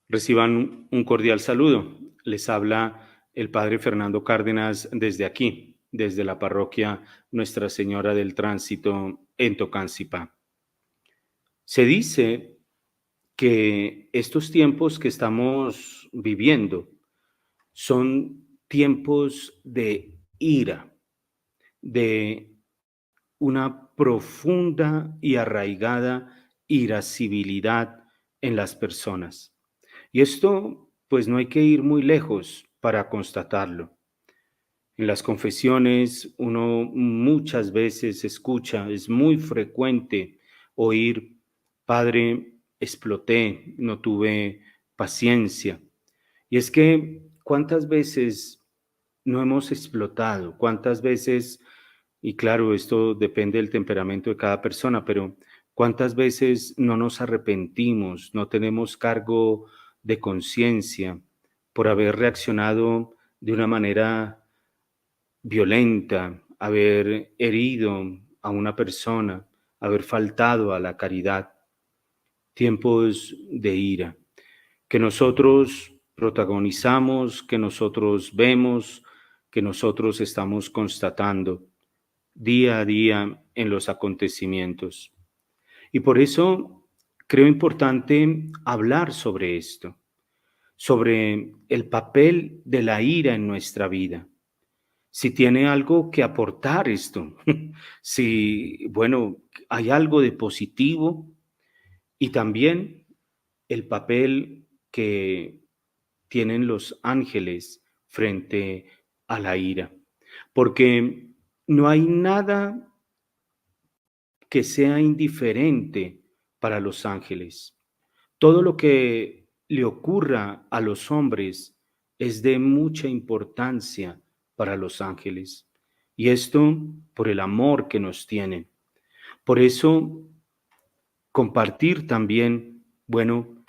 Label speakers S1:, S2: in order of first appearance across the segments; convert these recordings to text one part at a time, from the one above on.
S1: Reciban un cordial saludo. Les habla el Padre Fernando Cárdenas desde aquí, desde la parroquia Nuestra Señora del Tránsito en Tocancipá. Se dice que estos tiempos que estamos viviendo son tiempos de ira, de una profunda y arraigada irascibilidad en las personas. Y esto, pues no hay que ir muy lejos para constatarlo. En las confesiones uno muchas veces escucha, es muy frecuente oír, Padre, exploté, no tuve paciencia. Y es que, ¿cuántas veces no hemos explotado? ¿Cuántas veces, y claro, esto depende del temperamento de cada persona, pero cuántas veces no nos arrepentimos, no tenemos cargo de conciencia por haber reaccionado de una manera violenta, haber herido a una persona, haber faltado a la caridad? Tiempos de ira que nosotros protagonizamos, que nosotros vemos, que nosotros estamos constatando día a día en los acontecimientos. Y por eso creo importante hablar sobre esto, sobre el papel de la ira en nuestra vida. Si tiene algo que aportar esto, si, bueno, hay algo de positivo y también el papel que tienen los ángeles frente a la ira, porque no hay nada que sea indiferente para los ángeles. Todo lo que le ocurra a los hombres es de mucha importancia para los ángeles. Y esto por el amor que nos tienen. Por eso, compartir también, bueno,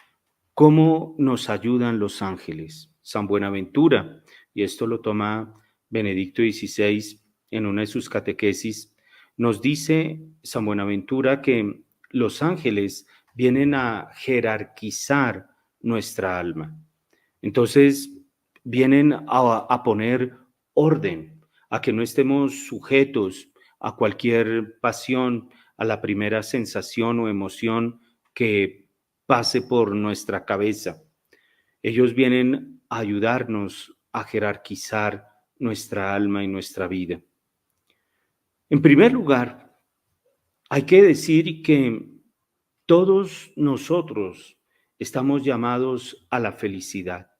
S1: cómo nos ayudan los ángeles. San Buenaventura, y esto lo toma Benedicto XVI en una de sus catequesis, nos dice San Buenaventura que los ángeles vienen a jerarquizar nuestra alma. Entonces, vienen a poner orden, a que no estemos sujetos a cualquier pasión, a la primera sensación o emoción que pase por nuestra cabeza. Ellos vienen a ayudarnos a jerarquizar nuestra alma y nuestra vida. En primer lugar, hay que decir que todos nosotros estamos llamados a la felicidad.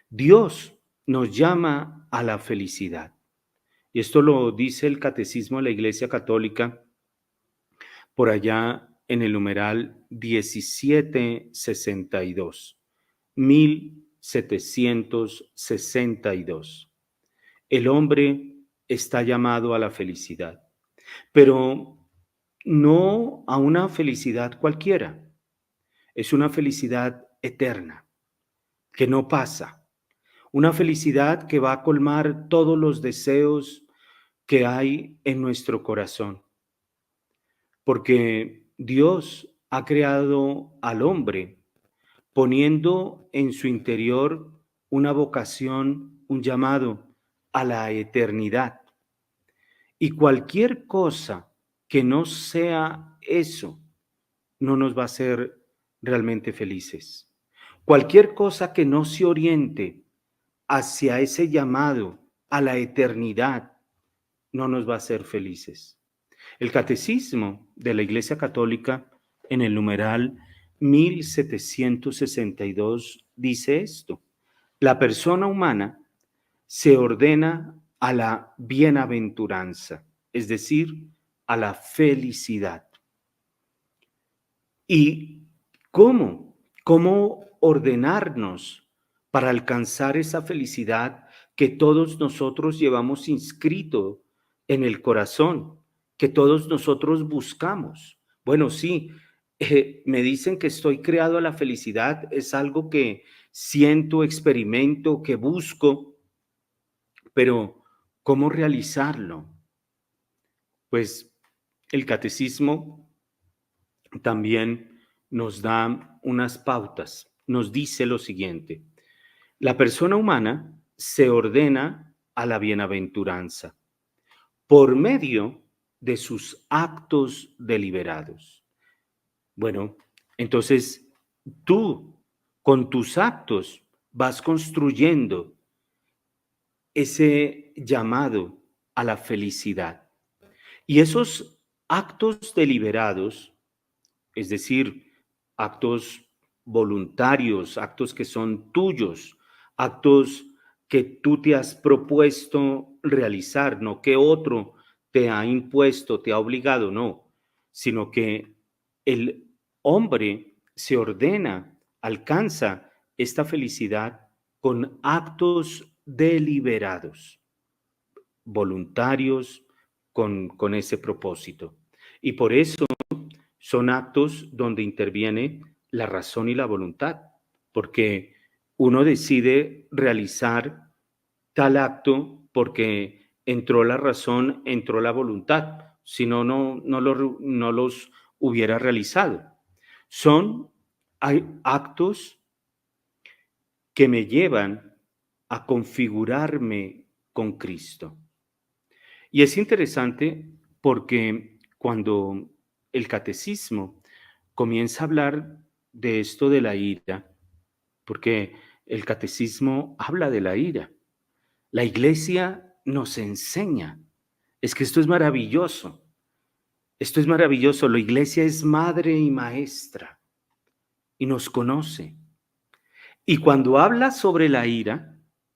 S1: Dios nos llama a la felicidad. Y esto lo dice el Catecismo de la Iglesia Católica por allá en el numeral 1762, 1762. El hombre está llamado a la felicidad, pero no a una felicidad cualquiera. Es una felicidad eterna, que no pasa. Una felicidad que va a colmar todos los deseos que hay en nuestro corazón. Porque Dios ha creado al hombre poniendo en su interior una vocación, un llamado a la eternidad. Y cualquier cosa que no sea eso, no nos va a hacer realmente felices. Cualquier cosa que no se oriente hacia ese llamado a la eternidad, no nos va a hacer felices. El Catecismo de la Iglesia Católica, en el numeral 1762, dice esto: la persona humana se ordena a la bienaventuranza, es decir, a la felicidad. ¿Y cómo? ¿Cómo ordenarnos para alcanzar esa felicidad que todos nosotros llevamos inscrito en el corazón, que todos nosotros buscamos? Bueno, sí, me dicen que estoy creado a la felicidad, es algo que siento, experimento, que busco, pero ¿cómo realizarlo? Pues el catecismo también nos da unas pautas, nos dice lo siguiente: la persona humana se ordena a la bienaventuranza por medio de sus actos deliberados. Bueno, entonces tú con tus actos vas construyendo ese llamado a la felicidad. Y esos actos deliberados, es decir, actos voluntarios, actos que son tuyos, actos que tú te has propuesto realizar, no que otro te ha impuesto, te ha obligado, no, sino que el hombre se ordena, alcanza esta felicidad con actos deliberados, voluntarios, con ese propósito. Y por eso son actos donde interviene la razón y la voluntad, porque uno decide realizar tal acto porque entró la razón, entró la voluntad, si no, no los hubiera realizado. Hay actos que me llevan a configurarme con Cristo. Y es interesante porque cuando el catecismo comienza a hablar de esto de la ira, porque el catecismo habla de la ira, la iglesia nos enseña. Es que esto es maravilloso. Esto es maravilloso. La iglesia es madre y maestra y nos conoce. Y cuando habla sobre la ira,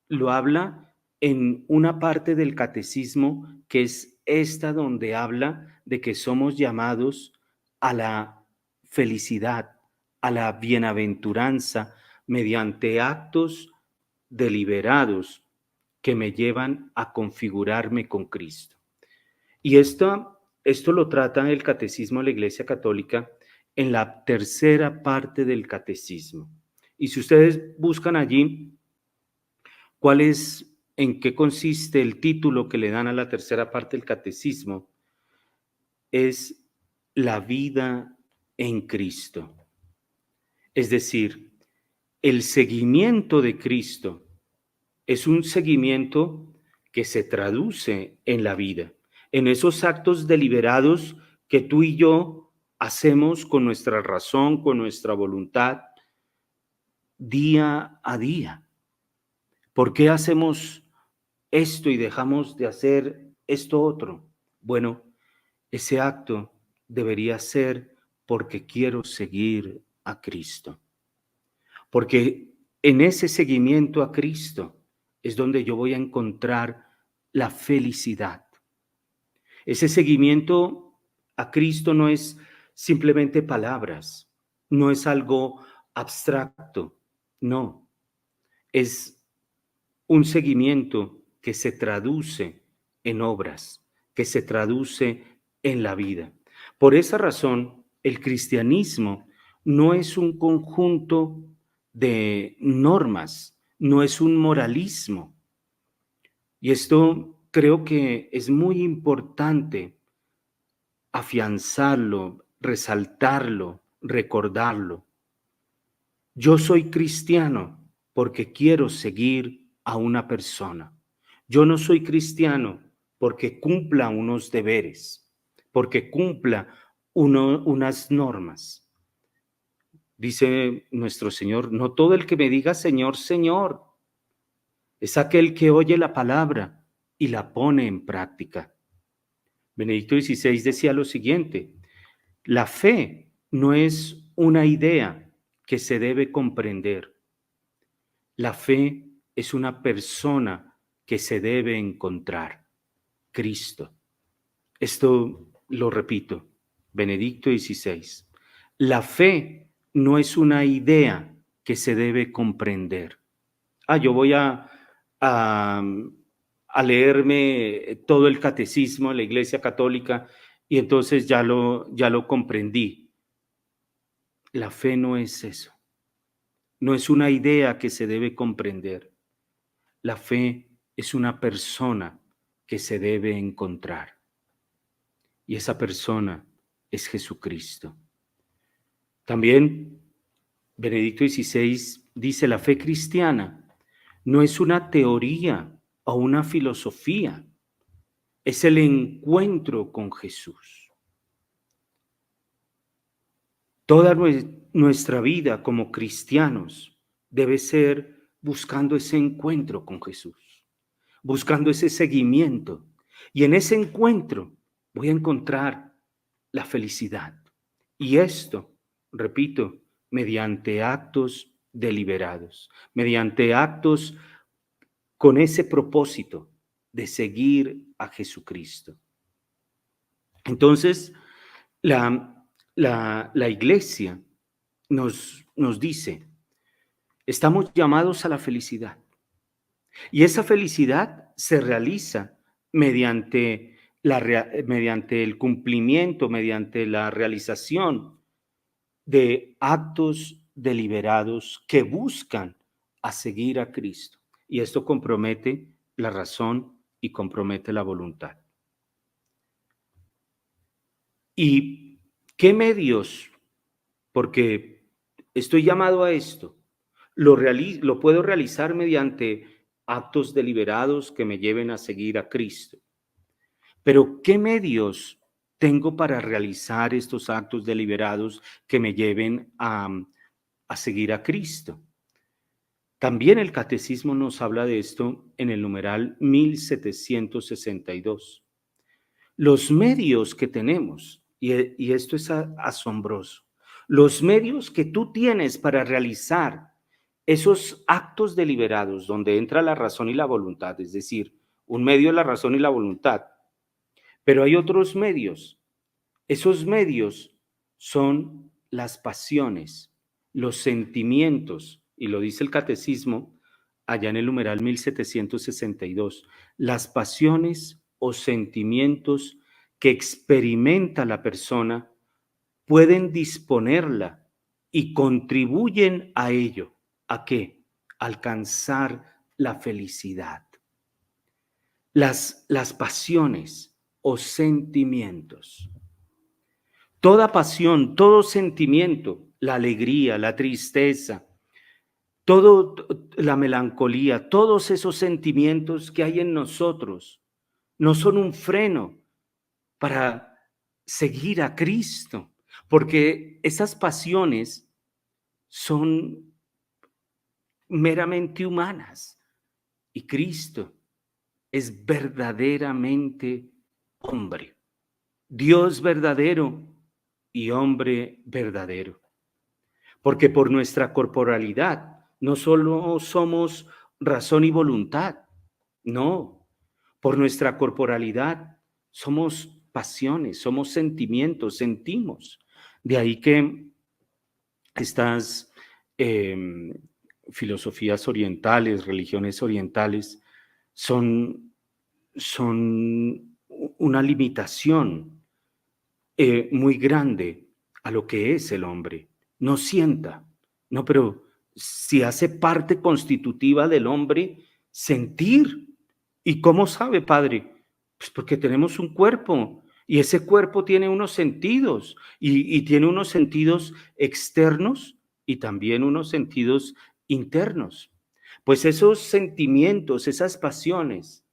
S1: lo habla en una parte del catecismo que es esta donde habla de que somos llamados a la felicidad, a la bienaventuranza, mediante actos deliberados que me llevan a configurarme con Cristo. Y esto lo trata el Catecismo de la Iglesia Católica en la tercera parte del Catecismo. Y si ustedes buscan allí en qué consiste el título que le dan a la tercera parte del Catecismo, es la vida en Cristo. Es decir, el seguimiento de Cristo es un seguimiento que se traduce en la vida, en esos actos deliberados que tú y yo hacemos con nuestra razón, con nuestra voluntad, día a día. ¿Por qué hacemos esto y dejamos de hacer esto otro? Bueno, ese acto debería ser porque quiero seguir a Cristo. Porque en ese seguimiento a Cristo es donde yo voy a encontrar la felicidad. Ese seguimiento a Cristo no es simplemente palabras, no es algo abstracto, no, es un seguimiento que se traduce en obras, que se traduce en la vida. Por esa razón, el cristianismo no es un conjunto de normas, no es un moralismo. Y esto creo que es muy importante afianzarlo, resaltarlo, recordarlo. Yo soy cristiano porque quiero seguir a una persona. Yo no soy cristiano porque cumpla unos deberes, porque cumpla unas normas. Dice nuestro Señor, no todo el que me diga Señor, Señor, es aquel que oye la palabra y la pone en práctica. Benedicto XVI decía lo siguiente: la fe no es una idea que se debe comprender. La fe es una persona que se debe encontrar, Cristo. Esto lo repito, Benedicto XVI. La fe no es una idea que se debe comprender. Yo voy a, a leerme todo el catecismo de la Iglesia Católica y entonces ya lo comprendí. La fe no es eso. No es una idea que se debe comprender. La fe es una persona que se debe encontrar. Y esa persona es Jesucristo. También Benedicto XVI dice, la fe cristiana no es una teoría o una filosofía, es el encuentro con Jesús. Toda nuestra vida como cristianos debe ser buscando ese encuentro con Jesús, buscando ese seguimiento. Y en ese encuentro voy a encontrar la felicidad. Y esto, repito, mediante actos deliberados, mediante actos con ese propósito de seguir a Jesucristo. Entonces, la iglesia nos dice, estamos llamados a la felicidad. Y esa felicidad se realiza mediante, mediante el cumplimiento, mediante la realización de actos deliberados que buscan a seguir a Cristo. Y esto compromete la razón y compromete la voluntad. ¿Y qué medios? Porque estoy llamado a esto. Lo puedo realizar mediante actos deliberados que me lleven a seguir a Cristo. Pero ¿qué medios tengo para realizar estos actos deliberados que me lleven a seguir a Cristo? También el catecismo nos habla de esto en el numeral 1762. Los medios que tenemos, y esto es asombroso, los medios que tú tienes para realizar esos actos deliberados donde entra la razón y la voluntad, es decir, un medio es la razón y la voluntad, pero hay otros medios. Esos medios son las pasiones, los sentimientos, y lo dice el catecismo allá en el numeral 1762, las pasiones o sentimientos que experimenta la persona pueden disponerla y contribuyen a ello. ¿A qué? Alcanzar la felicidad. Las pasiones o sentimientos. Toda pasión, todo sentimiento, la alegría, la tristeza, la melancolía, todos esos sentimientos que hay en nosotros, no son un freno para seguir a Cristo, porque esas pasiones son meramente humanas y Cristo es verdaderamente hombre, Dios verdadero y hombre verdadero. Porque por nuestra corporalidad no solo somos razón y voluntad, no, por nuestra corporalidad somos pasiones, somos sentimientos, sentimos. De ahí que estas filosofías orientales, religiones orientales, son una limitación muy grande a lo que es el hombre. No sienta, no, pero si hace parte constitutiva del hombre, sentir. ¿Y cómo sabe, Padre? Pues porque tenemos un cuerpo y ese cuerpo tiene unos sentidos y tiene unos sentidos externos y también unos sentidos internos. Pues esos sentimientos, esas pasiones,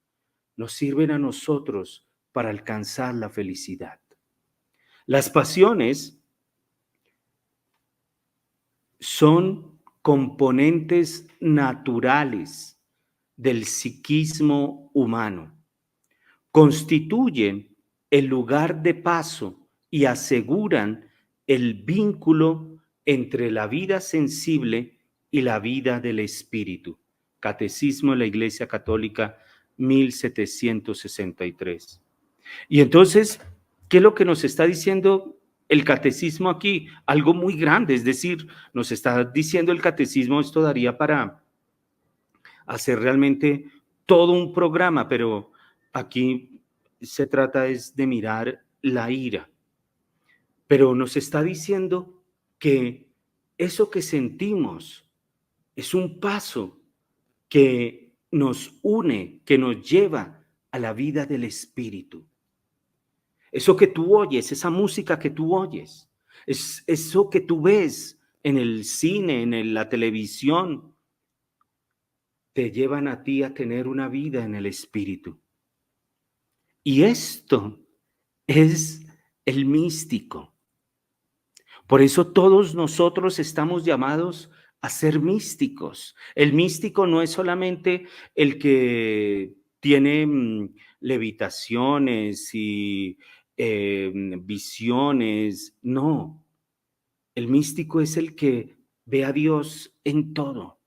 S1: nos sirven a nosotros para alcanzar la felicidad. Las pasiones son componentes naturales del psiquismo humano. Constituyen el lugar de paso y aseguran el vínculo entre la vida sensible y la vida del espíritu. Catecismo de la Iglesia Católica, 1763. Y entonces, ¿qué es lo que nos está diciendo el catecismo aquí? Algo muy grande, es decir, nos está diciendo el catecismo, esto daría para hacer realmente todo un programa, pero aquí se trata es de mirar la ira. Pero nos está diciendo que eso que sentimos es un paso que nos une, que nos lleva a la vida del espíritu. Eso que tú oyes, esa música que tú oyes, es eso que tú ves en el cine, la televisión, te llevan a ti a tener una vida en el Espíritu. Y esto es el místico. Por eso todos nosotros estamos llamados a ser místicos. El místico no es solamente el que tiene levitaciones y visiones, no. El místico es el que ve a Dios en todo.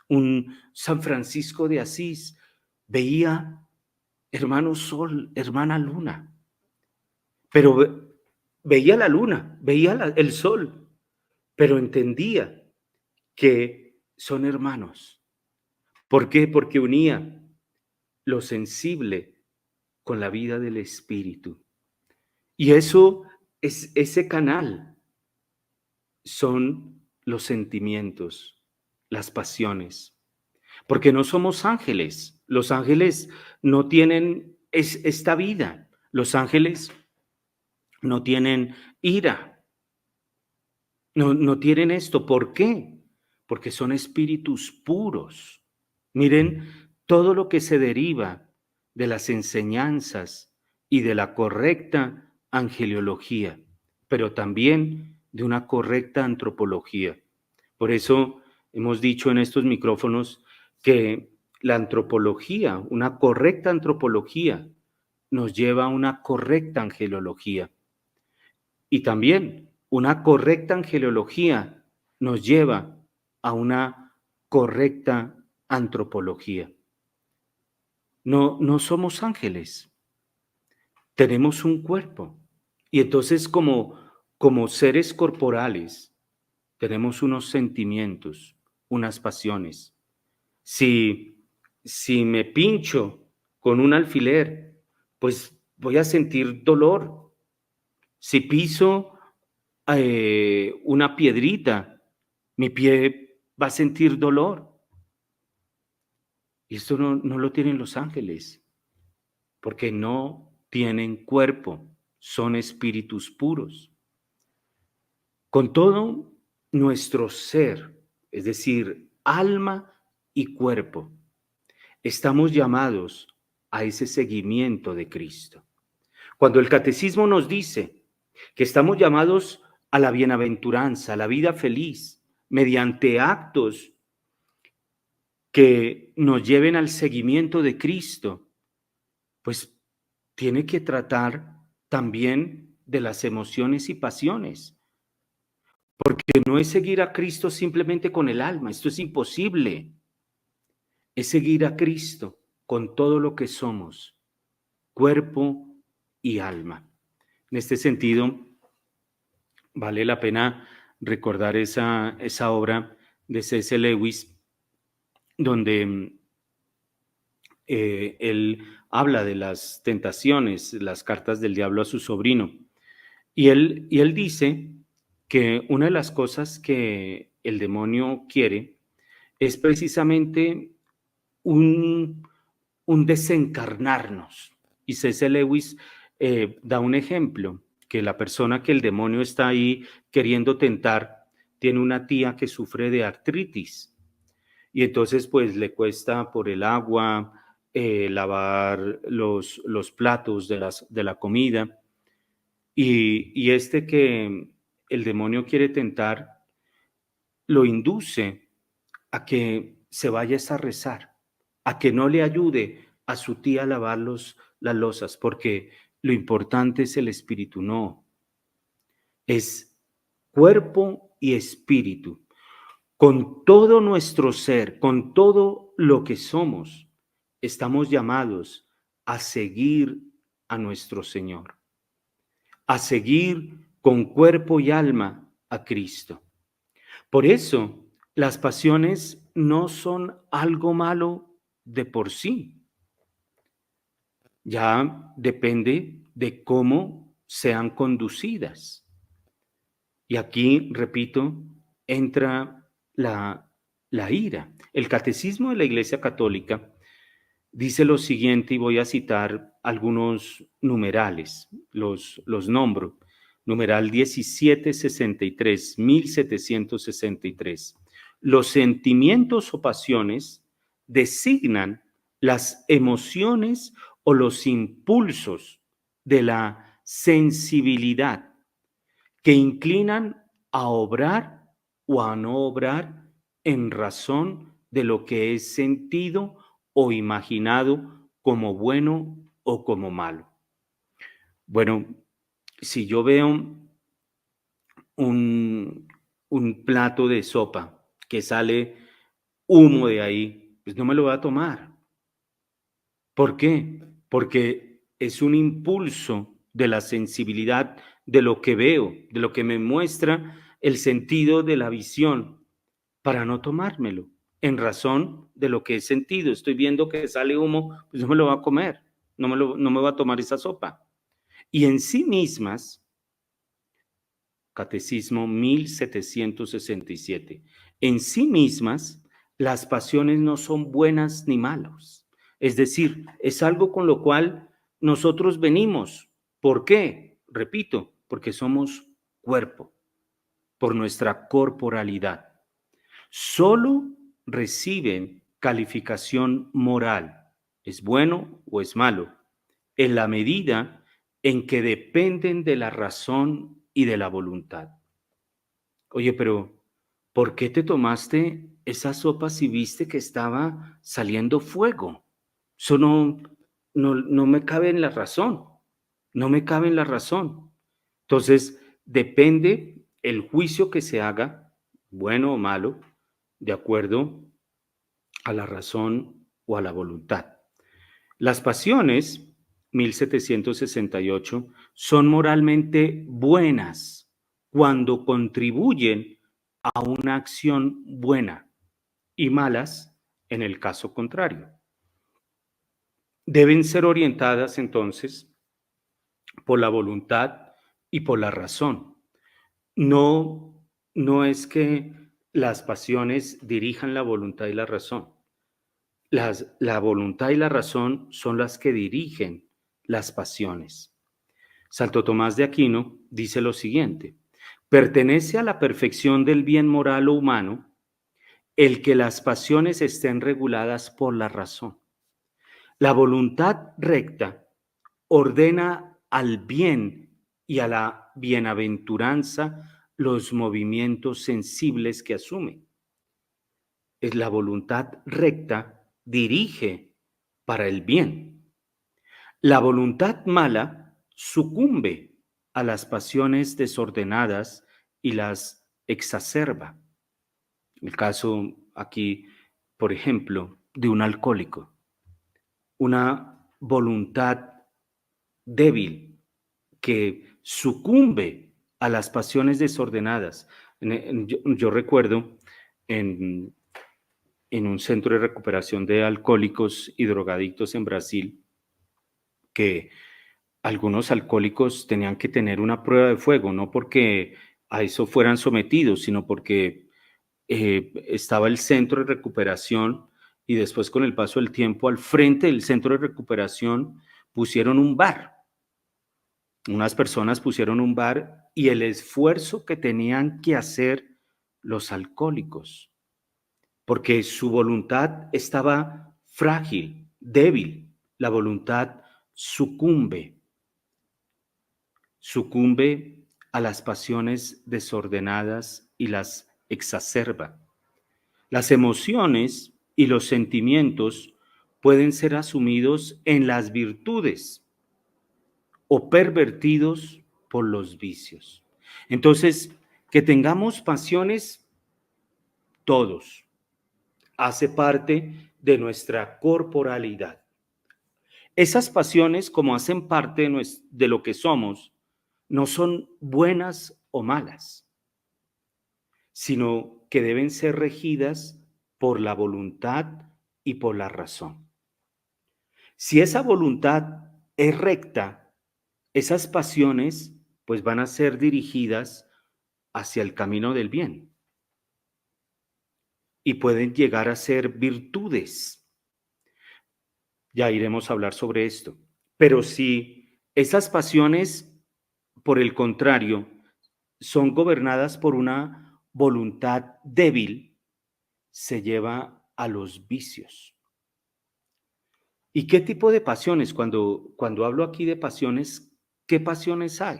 S1: Un San Francisco de Asís veía hermano sol, hermana luna, pero veía la luna, veía el sol, pero entendía que son hermanos. ¿Por qué? Porque unía lo sensible con la vida del espíritu. Y eso es ese canal, son los sentimientos, las pasiones. Porque no somos ángeles. Los ángeles no tienen esta vida. Los ángeles no tienen ira. No tienen esto. ¿Por qué? Porque son espíritus puros. Miren todo lo que se deriva de las enseñanzas y de la correcta angeliología, pero también de una correcta antropología. Por eso hemos dicho en estos micrófonos que la antropología, una correcta antropología, nos lleva a una correcta angelología. Y también una correcta angelología nos lleva a una correcta antropología. No somos ángeles, tenemos un cuerpo. Y entonces como seres corporales tenemos unos sentimientos, unas pasiones. Si me pincho con un alfiler, pues voy a sentir dolor. Si piso una piedrita, mi pie va a sentir dolor. Y esto no lo tienen los ángeles, porque no tienen cuerpo, son espíritus puros. Con todo nuestro ser, es decir, alma y cuerpo, estamos llamados a ese seguimiento de Cristo. Cuando el catecismo nos dice que estamos llamados a la bienaventuranza, a la vida feliz, mediante actos que nos lleven al seguimiento de Cristo, pues tiene que tratar también de las emociones y pasiones, porque no es seguir a Cristo simplemente con el alma, esto es imposible. Es seguir a Cristo con todo lo que somos, cuerpo y alma. En este sentido, vale la pena recordar esa obra de C.S. Lewis, donde él habla de las tentaciones, las cartas del diablo a su sobrino. Y él dice que una de las cosas que el demonio quiere es precisamente un desencarnarnos. Y C.S. Lewis da un ejemplo, que la persona que el demonio está ahí queriendo tentar tiene una tía que sufre de artritis. Y entonces pues le cuesta por el agua, lavar los platos de la comida. Y este que el demonio quiere tentar, lo induce a que se vaya a rezar, a que no le ayude a su tía a lavar las losas, porque lo importante es el espíritu, no. Es cuerpo y espíritu. Con todo nuestro ser, con todo lo que somos, estamos llamados a seguir a nuestro Señor, a seguir con cuerpo y alma a Cristo. Por eso, las pasiones no son algo malo de por sí. Ya depende de cómo sean conducidas. Y aquí, repito, entra la ira. El Catecismo de la Iglesia Católica dice lo siguiente, y voy a citar algunos numerales, los nombro. numeral 1763, 1763. Los sentimientos o pasiones designan las emociones o los impulsos de la sensibilidad que inclinan a obrar o a no obrar en razón de lo que es sentido o imaginado como bueno o como malo. Bueno, si yo veo un, un plato de sopa que sale humo de ahí, pues no me lo voy a tomar. ¿Por qué? Porque es un impulso de la sensibilidad de lo que veo, de lo que me muestra el sentido de la visión, para no tomármelo, en razón de lo que he sentido. Estoy viendo que sale humo, pues no me lo voy a comer, no me voy a tomar esa sopa. Y en sí mismas, Catecismo 1767. En sí mismas, las pasiones no son buenas ni malas. Es decir, es algo con lo cual nosotros venimos. ¿Por qué? Repito, porque somos cuerpo, por nuestra corporalidad. Solo reciben calificación moral, es bueno o es malo, en la medida en que dependen de la razón y de la voluntad. Oye, pero ¿por qué te tomaste esa sopa si viste que estaba saliendo fuego? Eso no me cabe en la razón, no me cabe en la razón. Entonces, depende el juicio que se haga, bueno o malo, de acuerdo a la razón o a la voluntad. Las pasiones, 1768, son moralmente buenas cuando contribuyen a una acción buena y malas en el caso contrario. Deben ser orientadas entonces por la voluntad y por la razón. No, no es que las pasiones dirijan la voluntad y la razón. La voluntad y la razón son las que dirigen las pasiones. Santo Tomás de Aquino dice lo siguiente: pertenece a la perfección del bien moral o humano el que las pasiones estén reguladas por la razón. La voluntad recta ordena al bien y a la bienaventuranza los movimientos sensibles que asume. Es la voluntad recta dirige para el bien. La voluntad mala sucumbe a las pasiones desordenadas y las exacerba. El caso aquí, por ejemplo, de un alcohólico. Una voluntad débil que sucumbe a las pasiones desordenadas. Yo recuerdo en, en un centro de recuperación de alcohólicos y drogadictos en Brasil que algunos alcohólicos tenían que tener una prueba de fuego, no porque a eso fueran sometidos, sino porque estaba el centro de recuperación y después con el paso del tiempo al frente del centro de recuperación pusieron un bar. Unas personas pusieron un bar y el esfuerzo que tenían que hacer los alcohólicos, porque su voluntad estaba frágil, débil, la voluntad sucumbe a las pasiones desordenadas y las exacerba. Las emociones y los sentimientos pueden ser asumidos en las virtudes o pervertidos por los vicios. Entonces, que tengamos pasiones, todos, hace parte de nuestra corporalidad. Esas pasiones, como hacen parte de lo que somos, no son buenas o malas, sino que deben ser regidas por la voluntad y por la razón. Si esa voluntad es recta, esas pasiones pues van a ser dirigidas hacia el camino del bien y pueden llegar a ser virtudes. Ya iremos a hablar sobre esto. Pero si esas pasiones por el contrario, son gobernadas por una voluntad débil, se lleva a los vicios. ¿Y qué tipo de pasiones? Cuando hablo aquí de pasiones, ¿qué pasiones hay?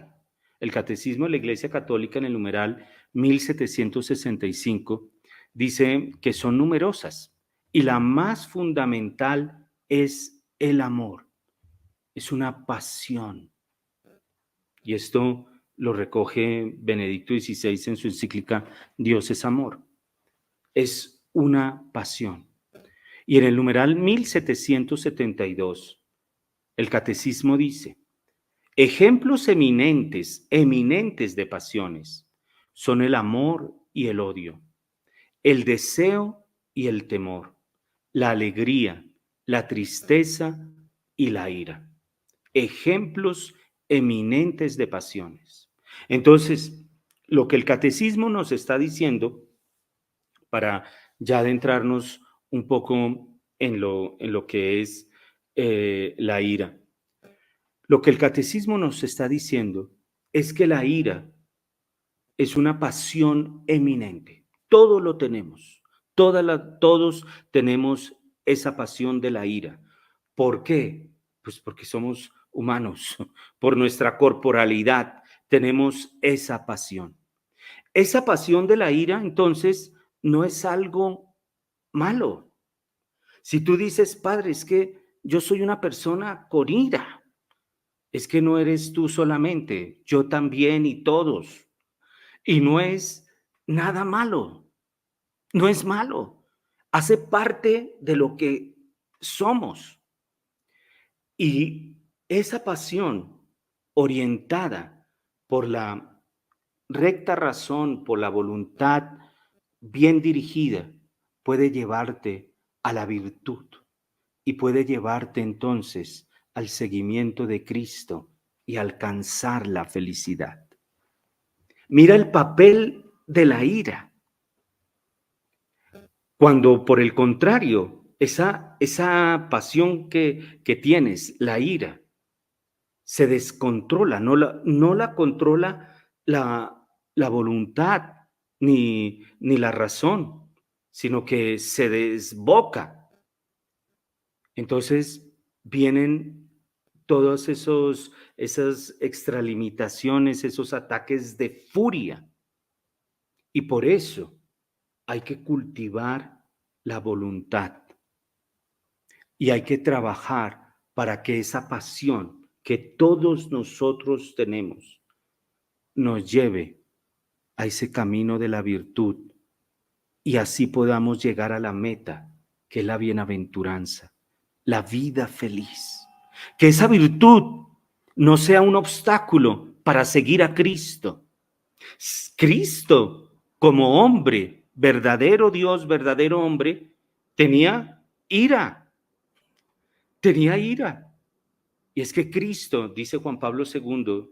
S1: El Catecismo de la Iglesia Católica en el numeral 1765 dice que son numerosas y la más fundamental es el amor. Es una pasión. Y esto lo recoge Benedicto XVI en su encíclica Dios es amor. Es una pasión. Y en el numeral 1772, el Catecismo dice, ejemplos eminentes de pasiones son el amor y el odio, el deseo y el temor, la alegría, la tristeza y la ira. Ejemplos eminentes de pasiones. Entonces, lo que el catecismo nos está diciendo, para ya adentrarnos un poco en lo que es la ira, lo que el catecismo nos está diciendo es que la ira es una pasión eminente. Todo lo tenemos. Todos tenemos esa pasión de la ira. ¿Por qué? Pues porque somos humanos. Por nuestra corporalidad tenemos esa pasión. Esa pasión de la ira, entonces, no es algo malo. Si tú dices, Padre, es que yo soy una persona con ira, es que no eres tú solamente, yo también y todos. Y no es nada malo, no es malo. Hace parte de lo que somos. Y esa pasión orientada por la recta razón, por la voluntad bien dirigida, puede llevarte a la virtud y puede llevarte entonces al seguimiento de Cristo y alcanzar la felicidad. Mira el papel de la ira. Cuando por el contrario, esa pasión que tienes, la ira, se descontrola, no la controla la voluntad ni la razón, sino que se desboca. Entonces vienen todos esas extralimitaciones, esos ataques de furia. Y por eso hay que cultivar la voluntad y hay que trabajar para que esa pasión que todos nosotros tenemos nos lleve a ese camino de la virtud y así podamos llegar a la meta, que es la bienaventuranza, la vida feliz. Que esa virtud no sea un obstáculo para seguir a Cristo. Cristo, como hombre, verdadero Dios, verdadero hombre, tenía ira, tenía ira. Y es que Cristo, dice Juan Pablo II,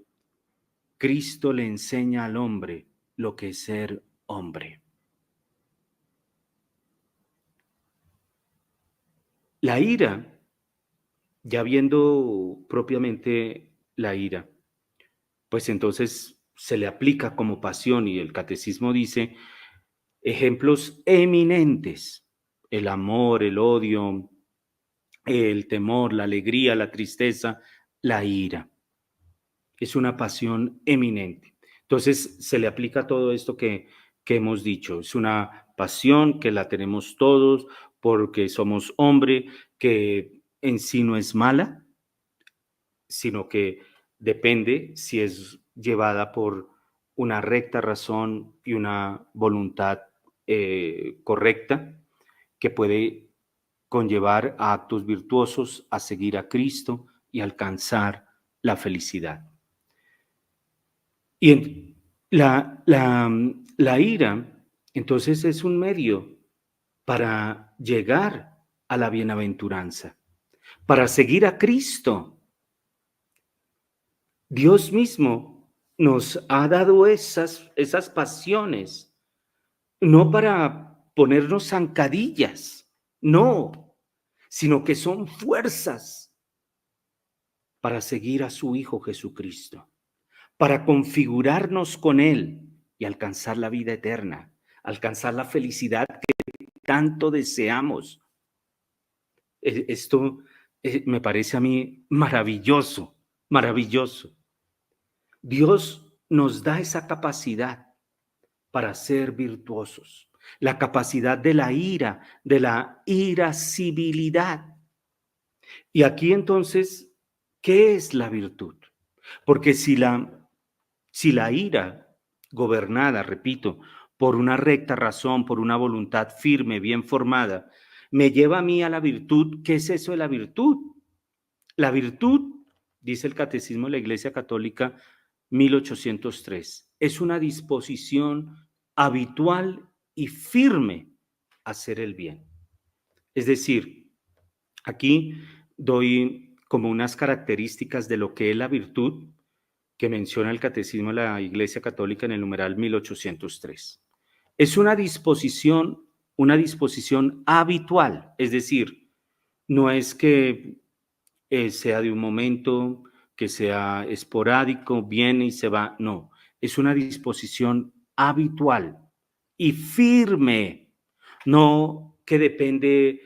S1: Cristo le enseña al hombre lo que es ser hombre. La ira, ya viendo propiamente la ira, pues entonces se le aplica como pasión y el catecismo dice ejemplos eminentes, el amor, el odio, el temor, la alegría, la tristeza, la ira. Es una pasión eminente. Entonces se le aplica todo esto que hemos dicho. Es una pasión que la tenemos todos porque somos hombre, que en sí no es mala, sino que depende si es llevada por una recta razón y una voluntad correcta que puede conllevar a actos virtuosos, a seguir a Cristo y alcanzar la felicidad. Y la ira, entonces, es un medio para llegar a la bienaventuranza, para seguir a Cristo. Dios mismo nos ha dado esas pasiones, no para ponernos zancadillas, no, sino que son fuerzas para seguir a su Hijo Jesucristo, para configurarnos con Él y alcanzar la vida eterna, alcanzar la felicidad que tanto deseamos. Esto me parece a mí maravilloso, maravilloso. Dios nos da esa capacidad para ser virtuosos, la capacidad de la irascibilidad. Y aquí entonces, ¿qué es la virtud? Porque si la ira gobernada, repito, por una recta razón, por una voluntad firme, bien formada, me lleva a mí a la virtud, ¿qué es eso de la virtud? La virtud, dice el Catecismo de la Iglesia Católica 1803, es una disposición habitual y firme a hacer el bien. Es decir, aquí doy como unas características de lo que es la virtud que menciona el Catecismo de la Iglesia Católica en el numeral 1803. Es una disposición habitual, es decir, no es que sea de un momento, que sea esporádico, viene y se va, no, es una disposición habitual y firme, no que depende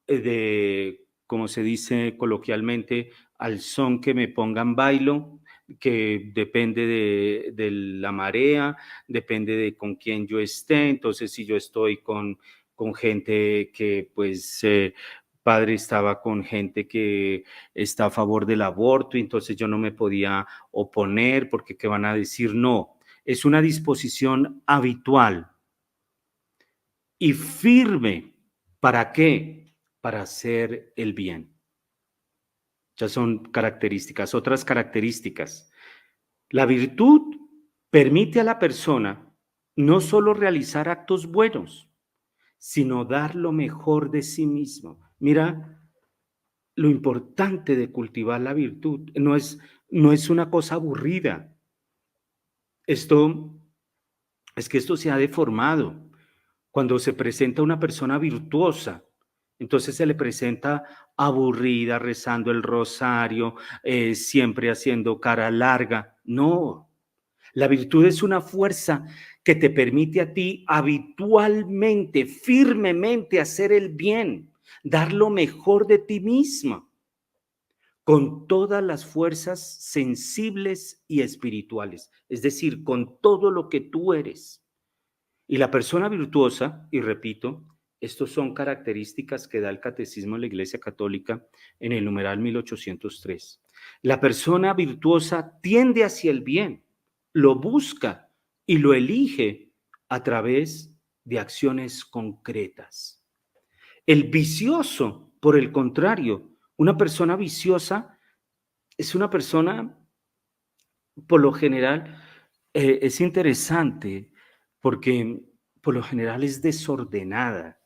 S1: de, como se dice coloquialmente, al son que me pongan bailo, que depende de la marea, depende de con quién yo esté, entonces si yo estoy con gente que pues padre estaba con gente que está a favor del aborto, y entonces yo no me podía oponer porque qué van a decir, no, es una disposición habitual y firme. ¿Para qué? Para hacer el bien. Ya son características. Otras características. La virtud permite a la persona no solo realizar actos buenos, sino dar lo mejor de sí mismo. Mira, lo importante de cultivar la virtud no es una cosa aburrida. Esto es que esto se ha deformado. Cuando se presenta una persona virtuosa, entonces se le presenta aburrida, rezando el rosario, siempre haciendo cara larga. No, la virtud es una fuerza que te permite a ti habitualmente, firmemente hacer el bien, dar lo mejor de ti misma, con todas las fuerzas sensibles y espirituales, es decir, con todo lo que tú eres. Y la persona virtuosa, y repito, estos son características que da el Catecismo de la Iglesia Católica en el numeral 1803. La persona virtuosa tiende hacia el bien, lo busca y lo elige a través de acciones concretas. El vicioso, por el contrario, una persona viciosa es una persona, por lo general, es interesante porque por lo general es desordenada,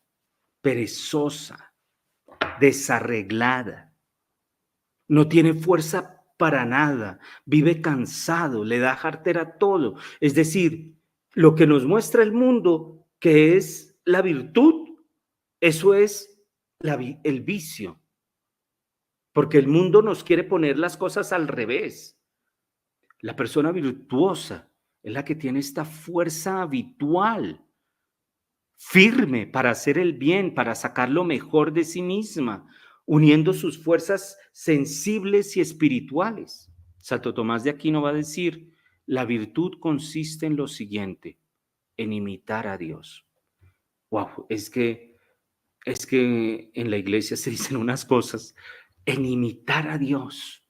S1: perezosa, desarreglada, no tiene fuerza para nada, vive cansado, le da jartera todo. Es decir, lo que nos muestra el mundo, que es la virtud, eso es el vicio, porque el mundo nos quiere poner las cosas al revés. La persona virtuosa es la que tiene esta fuerza habitual, firme para hacer el bien, para sacar lo mejor de sí misma, uniendo sus fuerzas sensibles y espirituales. Santo Tomás de Aquino va a decir, la virtud consiste en lo siguiente, en imitar a Dios. Wow, es que en la iglesia se dicen unas cosas, en imitar a Dios.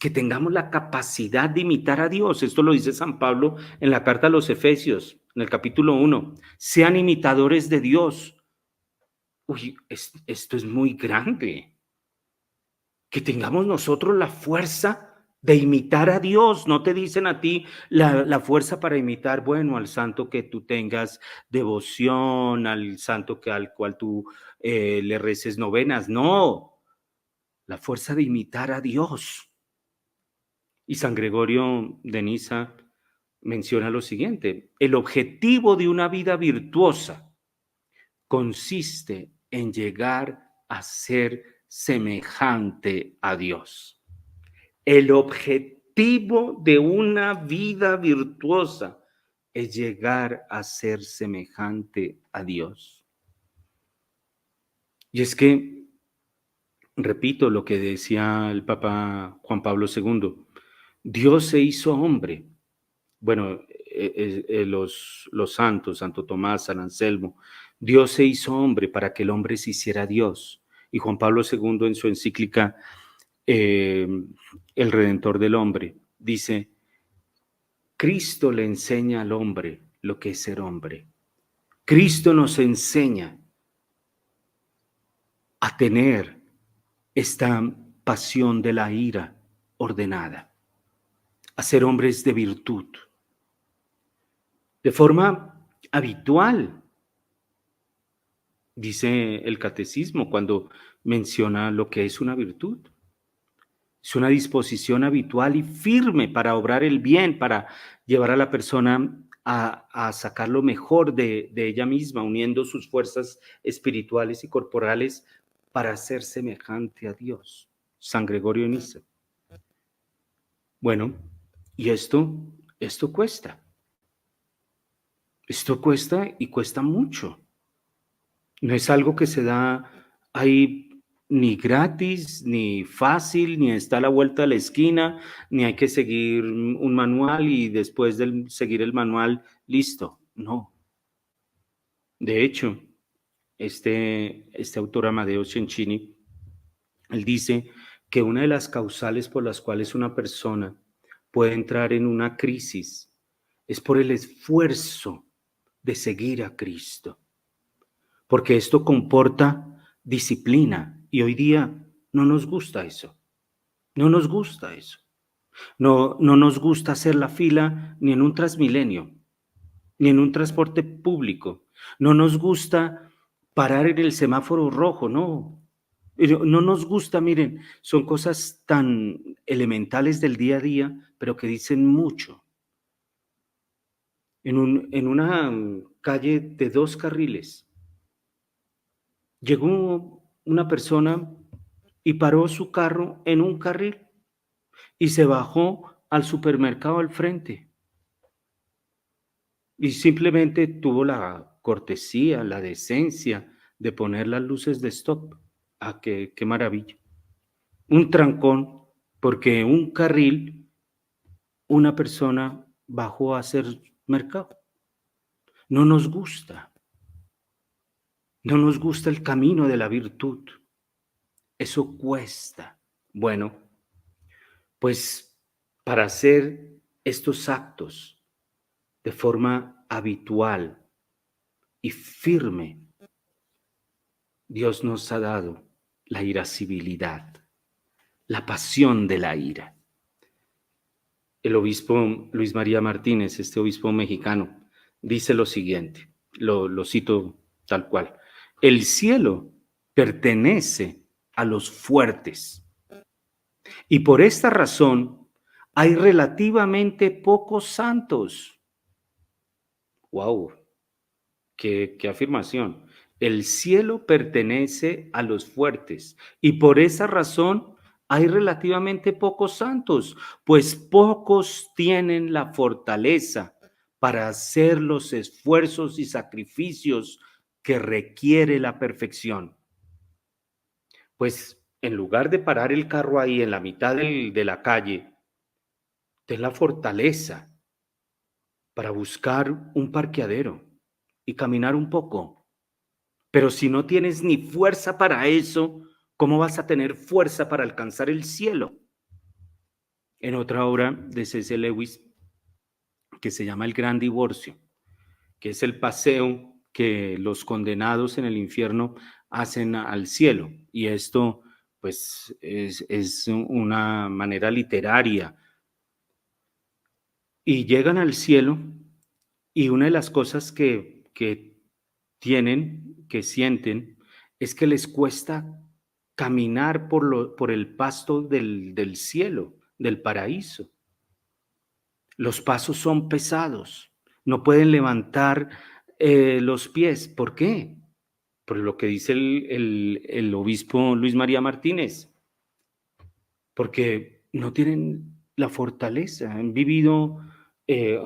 S1: Que tengamos la capacidad de imitar a Dios. Esto lo dice San Pablo en la carta a los Efesios, en el capítulo 1. Sean imitadores de Dios. Uy, esto es muy grande. Que tengamos nosotros la fuerza de imitar a Dios. No te dicen a ti la fuerza para imitar, bueno, al santo que tú tengas devoción, al santo al cual tú le reces novenas. No, la fuerza de imitar a Dios. Y San Gregorio de Niza menciona lo siguiente, el objetivo de una vida virtuosa consiste en llegar a ser semejante a Dios. El objetivo objetivo de una vida virtuosa es llegar a ser semejante a Dios. Y es que, repito lo que decía el Papa Juan Pablo II, Dios se hizo hombre. Bueno, los santos, Santo Tomás, San Anselmo, Dios se hizo hombre para que el hombre se hiciera Dios. Y Juan Pablo II en su encíclica El Redentor del Hombre dice, Cristo le enseña al hombre lo que es ser hombre. Cristo nos enseña a tener esta pasión de la ira ordenada, a ser hombres de virtud, de forma habitual. Dice el catecismo cuando menciona lo que es una virtud. Es una disposición habitual y firme para obrar el bien, para llevar a la persona a sacar lo mejor de ella misma, uniendo sus fuerzas espirituales y corporales para ser semejante a Dios. San Gregorio de Niza. Bueno, y esto cuesta. Esto cuesta y cuesta mucho. No es algo que se da ahí ni gratis, ni fácil, ni está a la vuelta de la esquina, ni hay que seguir un manual y después de seguir el manual, listo. No. De hecho, este autor Amadeo Cencini, él dice que una de las causales por las cuales una persona puede entrar en una crisis es por el esfuerzo de seguir a Cristo, porque esto comporta disciplina y hoy día no nos gusta eso, no nos gusta eso, no nos gusta hacer la fila ni en un Transmilenio, ni en un transporte público, no nos gusta parar en el semáforo rojo, no nos gusta, miren, son cosas tan elementales del día a día, pero que dicen mucho. En una calle de 2 carriles, llegó una persona y paró su carro en un carril y se bajó al supermercado al frente y simplemente tuvo la cortesía, la decencia de poner las luces de stop. Ah, qué maravilla. Un trancón porque un carril, una persona bajó a hacer mercado. No nos gusta. No nos gusta el camino de la virtud. Eso cuesta. Bueno, pues para hacer estos actos de forma habitual y firme, Dios nos ha dado la irascibilidad, la pasión de la ira. El obispo Luis María Martínez, este obispo mexicano, dice lo siguiente, lo cito tal cual: el cielo pertenece a los fuertes y por esta razón hay relativamente pocos santos. ¡Wow! ¡Qué afirmación! El cielo pertenece a los fuertes y por esa razón hay relativamente pocos santos, pues pocos tienen la fortaleza para hacer los esfuerzos y sacrificios que requiere la perfección. Pues en lugar de parar el carro ahí en la mitad de la calle, ten la fortaleza para buscar un parqueadero y caminar un poco. Pero si no tienes ni fuerza para eso, ¿cómo vas a tener fuerza para alcanzar el cielo? En otra obra de C.S. Lewis, que se llama El Gran Divorcio, que es el paseo que los condenados en el infierno hacen al cielo. Y esto, pues, es una manera literaria. Y llegan al cielo y una de las cosas que tienen, que sienten, es que les cuesta caminar por el pasto del cielo, del paraíso. Los pasos son pesados, no pueden levantar los pies. ¿Por qué? Por lo que dice el obispo Luis María Martínez, porque no tienen la fortaleza. Han vivido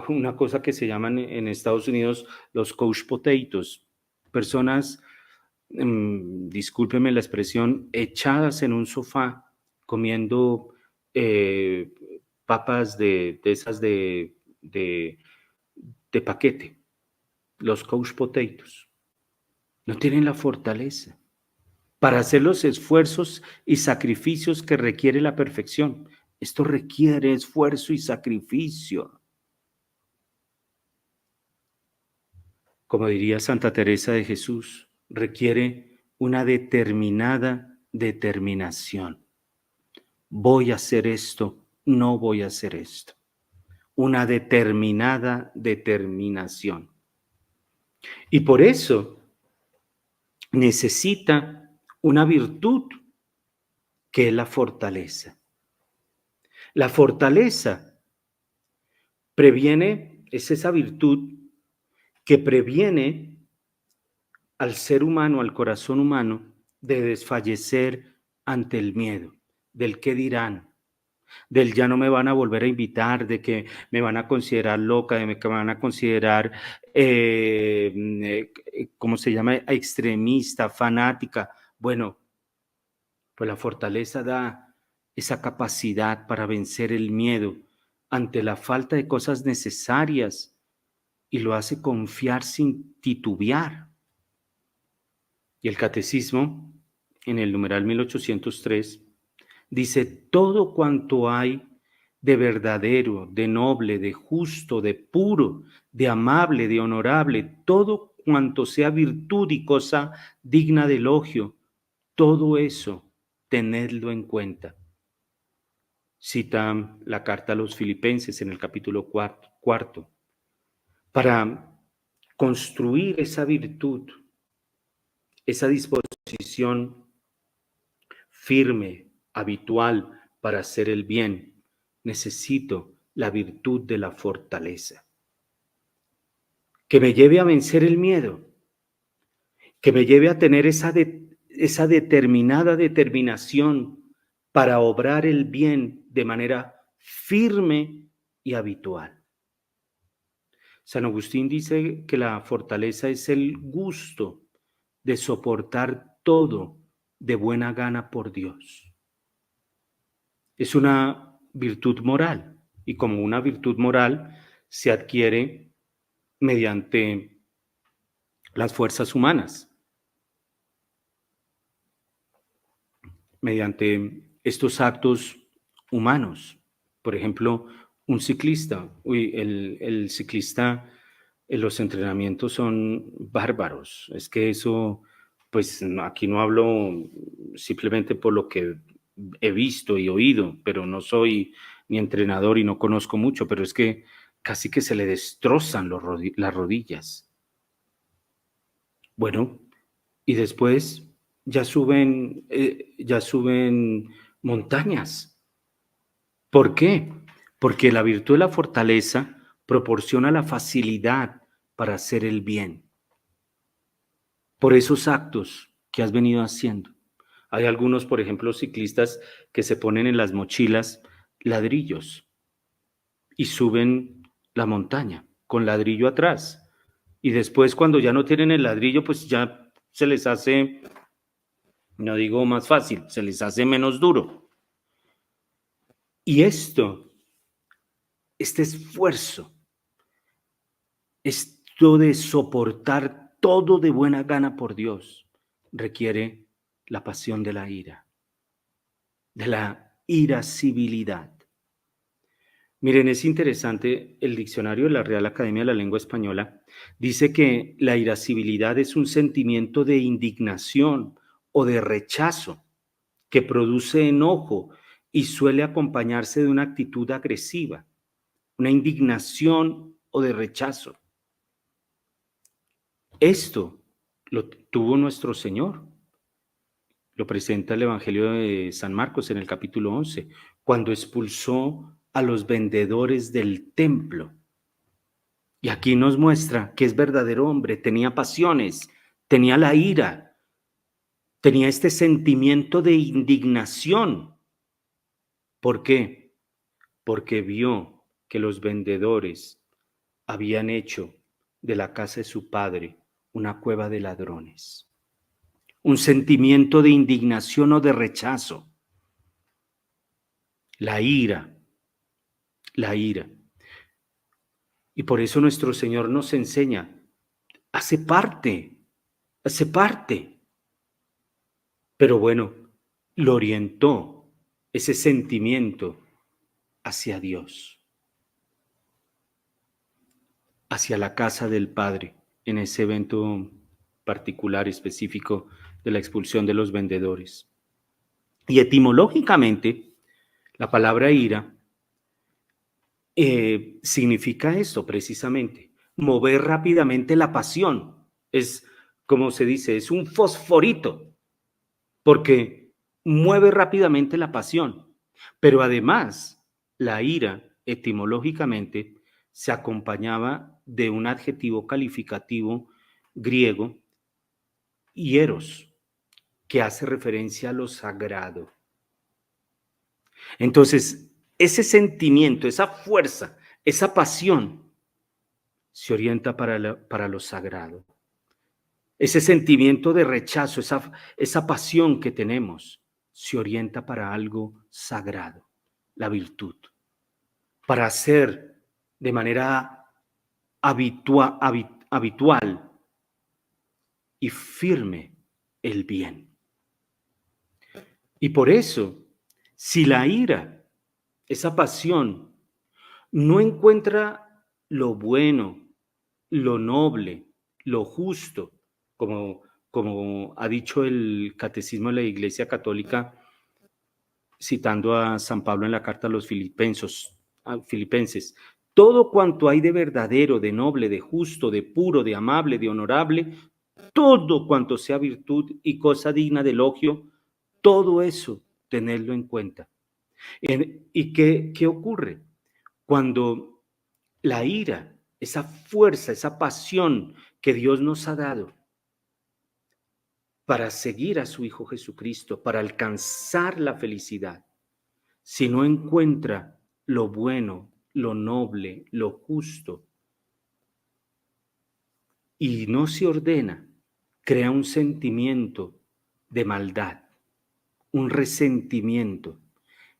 S1: una cosa que se llaman en Estados Unidos los couch potatoes, personas, discúlpeme la expresión, echadas en un sofá comiendo eh, papas de esas de, de paquete, los couch potatoes. No tienen la fortaleza para hacer los esfuerzos y sacrificios que requiere la perfección. Esto requiere esfuerzo y sacrificio. Como diría Santa Teresa de Jesús, requiere una determinada determinación. Voy a hacer esto, no voy a hacer esto. Una determinada determinación. Y por eso necesita una virtud que es la fortaleza. La fortaleza previene, es esa virtud que previene al ser humano, al corazón humano, de desfallecer ante el miedo, del qué dirán, del ya no me van a volver a invitar, de que me van a considerar loca, de que me van a considerar, ¿cómo se llama? Extremista, fanática. Bueno, pues la fortaleza da esa capacidad para vencer el miedo ante la falta de cosas necesarias y lo hace confiar sin titubear. Y el catecismo, en el numeral 1803, dice: todo cuanto hay de verdadero, de noble, de justo, de puro, de amable, de honorable, todo cuanto sea virtud y cosa digna de elogio, todo eso, tenedlo en cuenta. Cita la carta a los Filipenses en el capítulo cuarto. Para construir esa virtud, esa disposición firme, habitual para hacer el bien, necesito la virtud de la fortaleza, que me lleve a vencer el miedo, que me lleve a tener esa determinada determinación para obrar el bien de manera firme y habitual. San Agustín dice que la fortaleza es el gusto de soportar todo de buena gana por Dios. Es una virtud moral y como una virtud moral se adquiere mediante las fuerzas humanas, mediante estos actos humanos. Por ejemplo, un ciclista, el ciclista, los entrenamientos son bárbaros. Es que eso, pues aquí no hablo simplemente por lo que he visto y oído, pero no soy ni entrenador y no conozco mucho, pero es que casi que se le destrozan las rodillas. Bueno, y después ya suben montañas. ¿Por qué? Porque la virtud de la fortaleza proporciona la facilidad para hacer el bien. Por esos actos que has venido haciendo. Hay algunos, por ejemplo, ciclistas que se ponen en las mochilas ladrillos y suben la montaña con ladrillo atrás. Y después, cuando ya no tienen el ladrillo, pues ya se les hace, no digo más fácil, se les hace menos duro. Y este esfuerzo, esto de soportar todo de buena gana por Dios, requiere la pasión de la ira, de la irascibilidad. Miren, es interesante, el diccionario de la Real Academia de la Lengua Española dice que la irascibilidad es un sentimiento de indignación o de rechazo que produce enojo y suele acompañarse de una actitud agresiva, una indignación o de rechazo. Esto lo tuvo nuestro Señor. Lo presenta el Evangelio de San Marcos en el capítulo 11, cuando expulsó a los vendedores del templo. Y aquí nos muestra que es verdadero hombre, tenía pasiones, tenía la ira, tenía este sentimiento de indignación. ¿Por qué? porque vio que los vendedores habían hecho de la casa de su padre una cueva de ladrones. Un sentimiento de indignación o de rechazo. La ira, la ira. Y por eso nuestro Señor nos enseña, hace parte, hace parte. Pero bueno, lo orientó ese sentimiento hacia Dios, hacia la casa del Padre, en ese evento particular, específico de la expulsión de los vendedores. Y etimológicamente, la palabra ira significa esto precisamente, mover rápidamente la pasión. Es, como se dice, es un fosforito, porque mueve rápidamente la pasión. Pero además, la ira, etimológicamente, se acompañaba de un adjetivo calificativo griego, hieros, que hace referencia a lo sagrado. Entonces, ese sentimiento, esa fuerza, esa pasión, se orienta para lo sagrado. Ese sentimiento de rechazo, esa pasión que tenemos, se orienta para algo sagrado, la virtud, para hacer de manera habitual y firme el bien. Y por eso, si la ira, esa pasión, no encuentra lo bueno, lo noble, lo justo, como ha dicho el Catecismo de la Iglesia Católica, citando a San Pablo en la carta a los filipenses, todo cuanto hay de verdadero, de noble, de justo, de puro, de amable, de honorable, todo cuanto sea virtud y cosa digna de elogio, todo eso, tenerlo en cuenta. ¿Y qué ocurre? Cuando la ira, esa fuerza, esa pasión que Dios nos ha dado para seguir a su Hijo Jesucristo, para alcanzar la felicidad, si no encuentra lo bueno, lo noble, lo justo, y no se ordena, crea un sentimiento de maldad, un resentimiento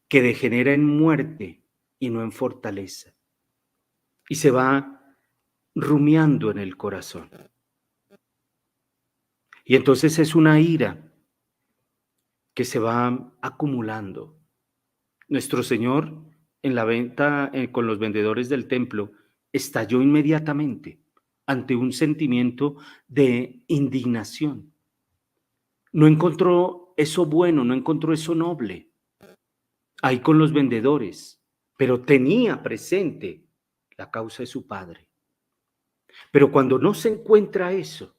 S1: que degenera en muerte y no en fortaleza. Y se va rumiando en el corazón. Y entonces es una ira que se va acumulando. Nuestro Señor en la venta con los vendedores del templo estalló inmediatamente ante un sentimiento de indignación. No encontró eso bueno, no encontró eso noble ahí con los vendedores, pero tenía presente la causa de su padre. Pero cuando no se encuentra eso,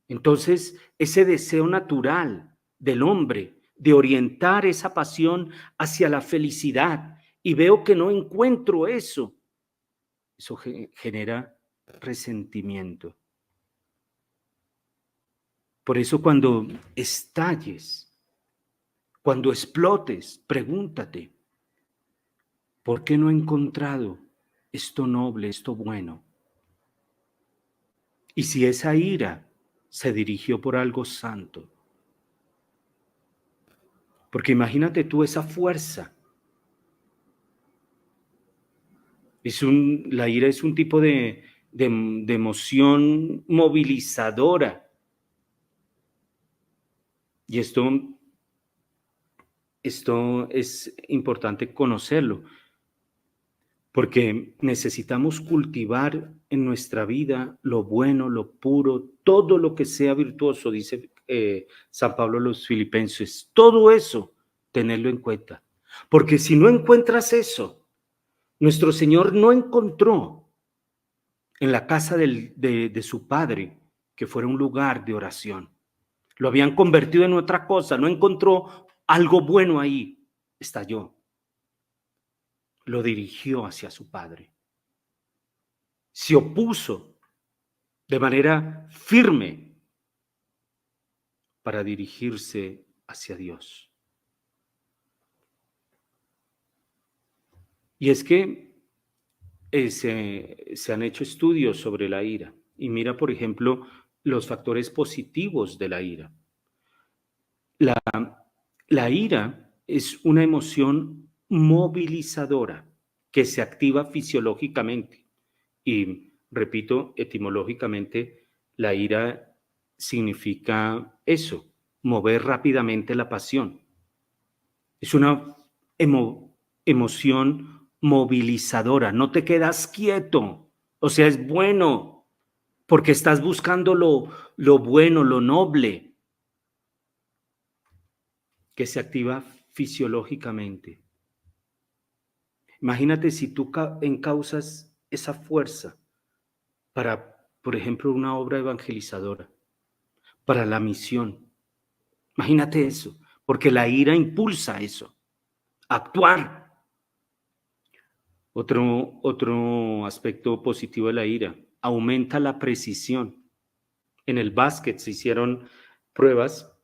S1: entonces ese deseo natural del hombre de orientar esa pasión hacia la felicidad y veo que no encuentro eso, eso genera resentimiento. Por eso cuando estalles, cuando explotes, pregúntate, ¿por qué no he encontrado esto noble, esto bueno? Y si esa ira se dirigió por algo santo, porque imagínate tú esa fuerza. La ira es un tipo de emoción movilizadora. Y esto es importante conocerlo, porque necesitamos cultivar en nuestra vida lo bueno, lo puro, todo lo que sea virtuoso, dice San Pablo a los Filipenses. Todo eso, tenerlo en cuenta. Porque si no encuentras eso, nuestro Señor no encontró en la casa de su padre que fuera un lugar de oración. Lo habían convertido en otra cosa, no encontró algo bueno ahí, estalló. Lo dirigió hacia su padre. Se opuso de manera firme para dirigirse hacia Dios. Y es que se han hecho estudios sobre la ira. Y mira, por ejemplo, los factores positivos de la ira. La ira es una emoción movilizadora que se activa fisiológicamente. Y repito, etimológicamente, la ira significa eso, mover rápidamente la pasión. Es una emoción movilizadora, no te quedas quieto, o sea, es bueno, porque estás buscando lo bueno, lo noble, que se activa fisiológicamente. Imagínate si tú encausas esa fuerza para, por ejemplo, una obra evangelizadora, para la misión. Imagínate eso, porque la ira impulsa eso, actuar. Otro aspecto positivo de la ira, aumenta la precisión. En el básquet se hicieron pruebas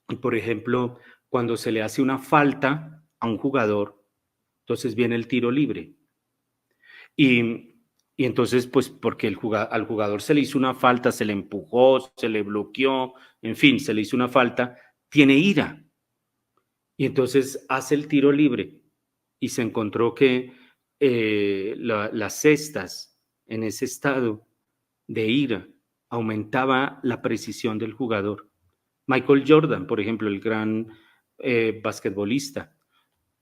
S1: y, por ejemplo, cuando se le hace una falta a un jugador, entonces viene el tiro libre. Y, y entonces, pues, porque al jugador se le hizo una falta, se le empujó, se le bloqueó, en fin, se le hizo una falta, tiene ira. Y entonces hace el tiro libre y se encontró que las cestas en ese estado de ira aumentaba la precisión del jugador. Michael Jordan, por ejemplo, el gran basquetbolista,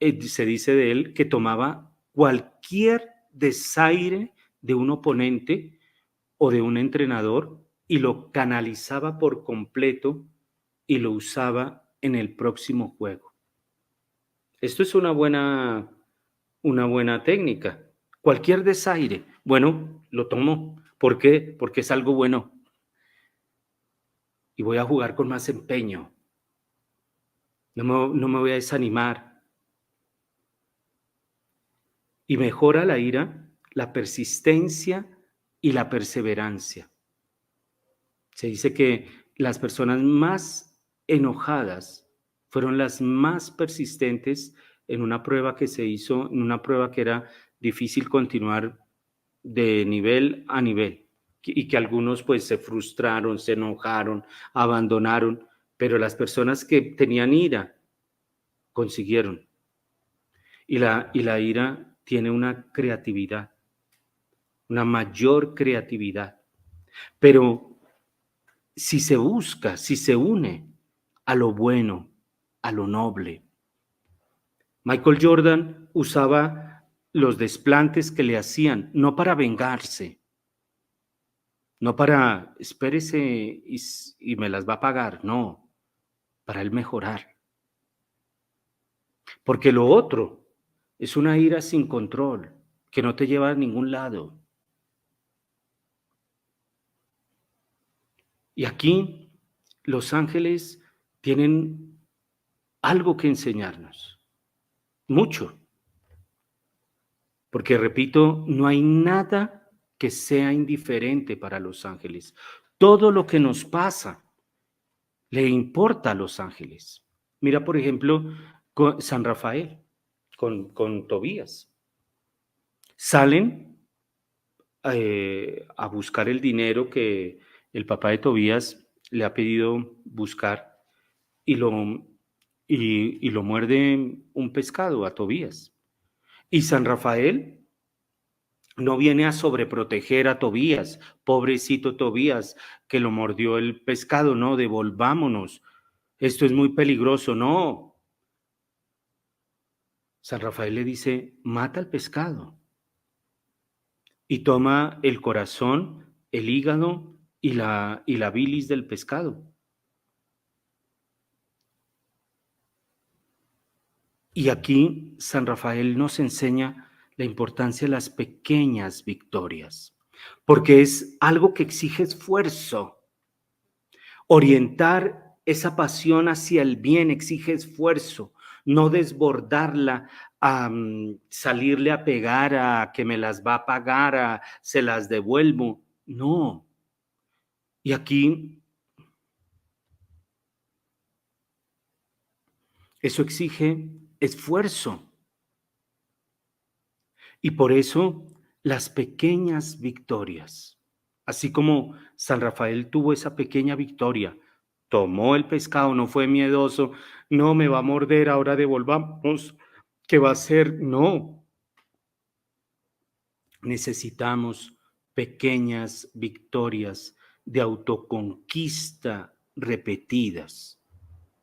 S1: se dice de él que tomaba cualquier desaire de un oponente o de un entrenador y lo canalizaba por completo y lo usaba en el próximo juego. Esto es una buena técnica. Cualquier desaire, bueno, lo tomo. ¿Por qué? Porque es algo bueno y voy a jugar con más empeño. No me voy a desanimar. Y mejora la ira, la persistencia y la perseverancia. Se dice que las personas más enojadas fueron las más persistentes en una prueba que se hizo, en una prueba que era difícil continuar de nivel a nivel, y que algunos pues se frustraron, se enojaron, abandonaron, pero las personas que tenían ira consiguieron. Y la ira tiene una creatividad, una mayor creatividad, pero si se busca, si se une a lo bueno, a lo noble. Michael Jordan usaba los desplantes que le hacían, no para vengarse, no para, espérese y me las va a pagar, no, para él mejorar. Porque lo otro es una ira sin control, que no te lleva a ningún lado. Y aquí los ángeles tienen algo que enseñarnos, mucho, porque repito, no hay nada que sea indiferente para los ángeles. Todo lo que nos pasa le importa a los ángeles. Mira, por ejemplo, con San Rafael, con Tobías. Salen a buscar el dinero que el papá de Tobías le ha pedido buscar y lo muerde un pescado a Tobías. Y San Rafael no viene a sobreproteger a Tobías, pobrecito Tobías, que lo mordió el pescado, no, devolvámonos, esto es muy peligroso, no. San Rafael le dice, mata al pescado y toma el corazón, el hígado y la bilis del pescado. Y aquí San Rafael nos enseña la importancia de las pequeñas victorias, porque es algo que exige esfuerzo. Orientar esa pasión hacia el bien exige esfuerzo, no desbordarla a salirle a pegar a que me las va a pagar, a se las devuelvo. No. Y aquí eso exige esfuerzo. Y por eso las pequeñas victorias, así como San Rafael tuvo esa pequeña victoria, tomó el pescado, no fue miedoso, no me va a morder, ahora devolvamos, ¿qué va a hacer? No, necesitamos pequeñas victorias de autoconquista repetidas.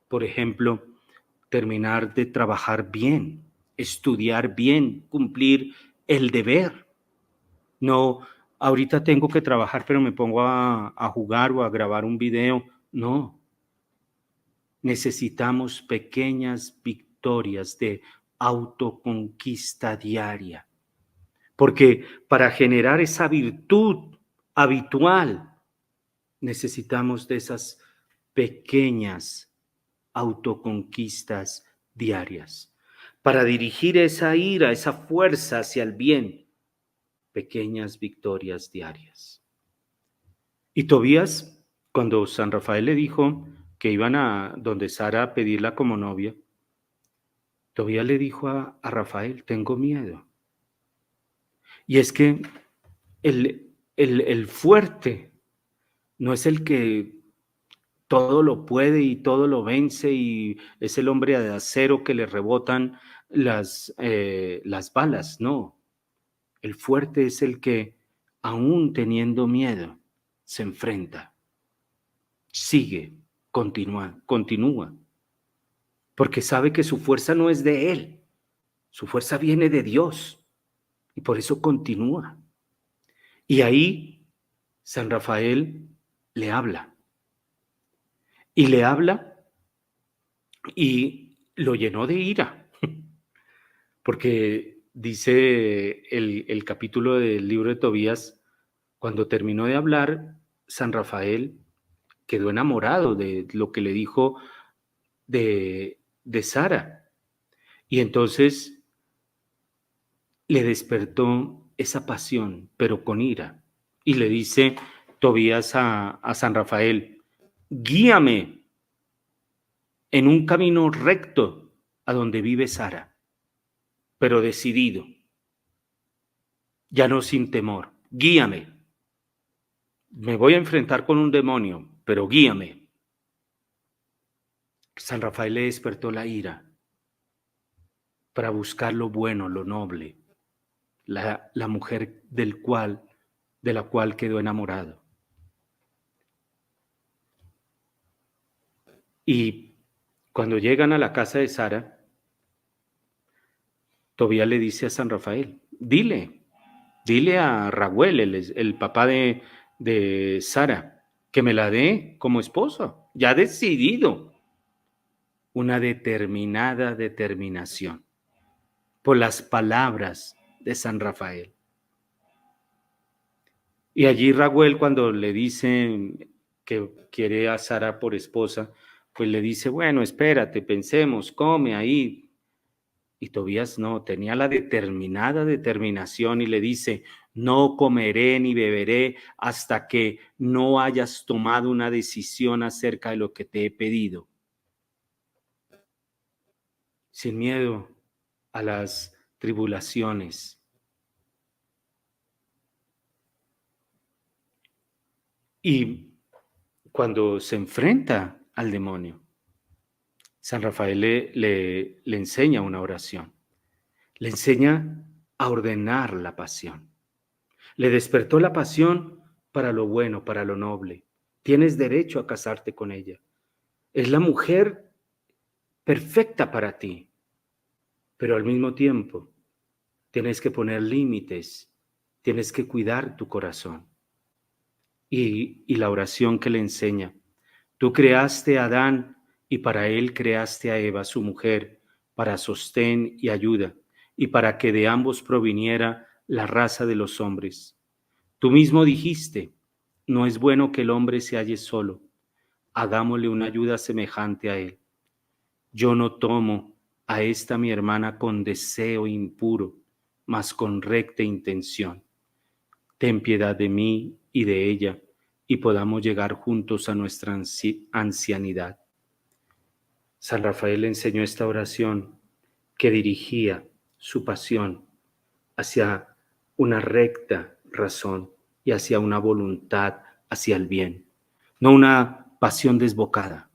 S1: Por ejemplo, terminar de trabajar bien, estudiar bien, cumplir el deber. No, ahorita tengo que trabajar, pero me pongo a jugar o a grabar un video. No, necesitamos pequeñas victorias de autoconquista diaria, porque para generar esa virtud habitual necesitamos de esas pequeñas autoconquistas diarias. Para dirigir esa ira, esa fuerza hacia el bien, pequeñas victorias diarias. Y Tobías, cuando San Rafael le dijo que iban a donde Sara a pedirla como novia, Tobías le dijo a Rafael, tengo miedo. Y es que el fuerte no es el que todo lo puede y todo lo vence y es el hombre de acero que le rebotan las balas, no. El fuerte es el que, aún teniendo miedo, se enfrenta, sigue, continúa, porque sabe que su fuerza no es de él, su fuerza viene de Dios y por eso continúa. Y ahí San Rafael le habla y le habla y lo llenó de ira, porque dice el capítulo del libro de Tobías, cuando terminó de hablar, San Rafael quedó enamorado de lo que le dijo de Sara. Y entonces le despertó esa pasión, pero con ira. Y le dice Tobías a San Rafael, guíame en un camino recto a donde vive Sara, pero decidido, ya no sin temor. Guíame. Me voy a enfrentar con un demonio, pero guíame. San Rafael le despertó la ira para buscar lo bueno, lo noble, la mujer de la cual quedó enamorado. Y cuando llegan a la casa de Sara, Tobías le dice a San Rafael, dile a Raguel, el papá de Sara, que me la dé como esposo, ya decidido, una determinada determinación, por las palabras de San Rafael. Y allí Raguel, cuando le dice que quiere a Sara por esposa, pues le dice, bueno, espérate, pensemos, come ahí. Y Tobías no, tenía la determinada determinación y le dice, no comeré ni beberé hasta que no hayas tomado una decisión acerca de lo que te he pedido. Sin miedo a las tribulaciones. Y cuando se enfrenta al demonio, San Rafael le enseña una oración, le enseña a ordenar la pasión. Le despertó la pasión para lo bueno, para lo noble. Tienes derecho a casarte con ella. Es la mujer perfecta para ti, pero al mismo tiempo tienes que poner límites, tienes que cuidar tu corazón. Y la oración que le enseña. Tú creaste a Adán y para él creaste a Eva, su mujer, para sostén y ayuda, y para que de ambos proviniera la raza de los hombres. Tú mismo dijiste, no es bueno que el hombre se halle solo, hagámosle una ayuda semejante a él. Yo no tomo a esta mi hermana con deseo impuro, mas con recta intención. Ten piedad de mí y de ella, y podamos llegar juntos a nuestra ancianidad. San Rafael enseñó esta oración que dirigía su pasión hacia una recta razón y hacia una voluntad hacia el bien, no una pasión desbocada.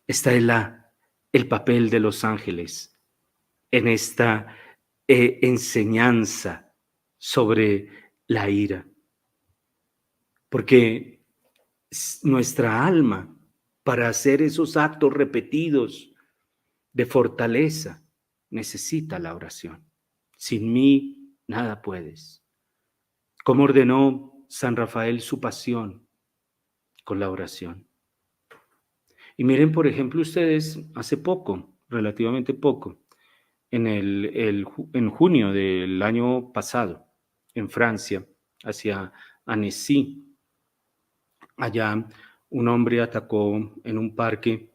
S1: Esta es el papel de los ángeles en esta enseñanza sobre la ira, porque nuestra alma, para hacer esos actos repetidos de fortaleza, necesita la oración. Sin mí nada puedes. ¿Cómo ordenó San Rafael su pasión? Con la oración. Y miren, por ejemplo, ustedes hace poco, relativamente poco, en junio del año pasado, en Francia, hacia Annecy, allá un hombre atacó en un parque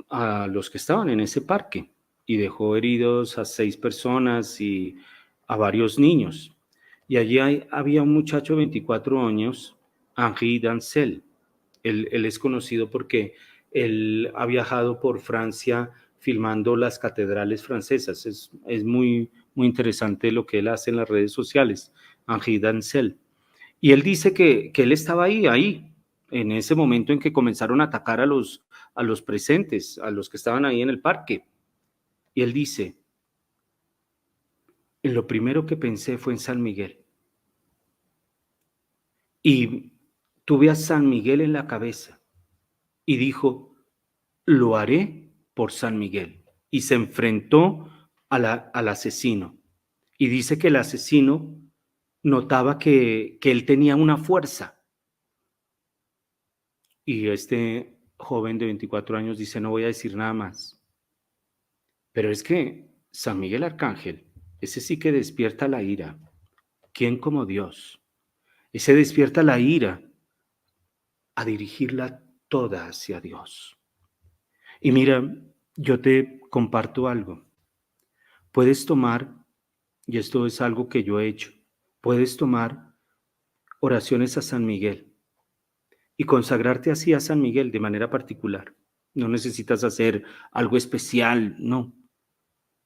S1: a los que estaban en ese parque y dejó heridos a 6 personas y a varios niños. Y allí había un muchacho de 24 años, Henri Dancel. Él es conocido porque él ha viajado por Francia filmando las catedrales francesas. Es muy, muy interesante lo que él hace en las redes sociales, Henri Dancel. Y él dice que él estaba ahí, en ese momento en que comenzaron a atacar a los presentes, a los que estaban ahí en el parque. Y él dice, lo primero que pensé fue en San Miguel. Y tuve a San Miguel en la cabeza y dijo, lo haré por San Miguel. Y se enfrentó al asesino. Y dice que el asesino notaba que él tenía una fuerza. Y este joven de 24 años dice, no voy a decir nada más. Pero es que San Miguel Arcángel, ese sí que despierta la ira. ¿Quién como Dios? Ese despierta la ira a dirigirla toda hacia Dios. Y mira, yo te comparto algo. Puedes tomar, y esto es algo que yo he hecho, puedes tomar oraciones a San Miguel y consagrarte así a San Miguel de manera particular. No necesitas hacer algo especial, no.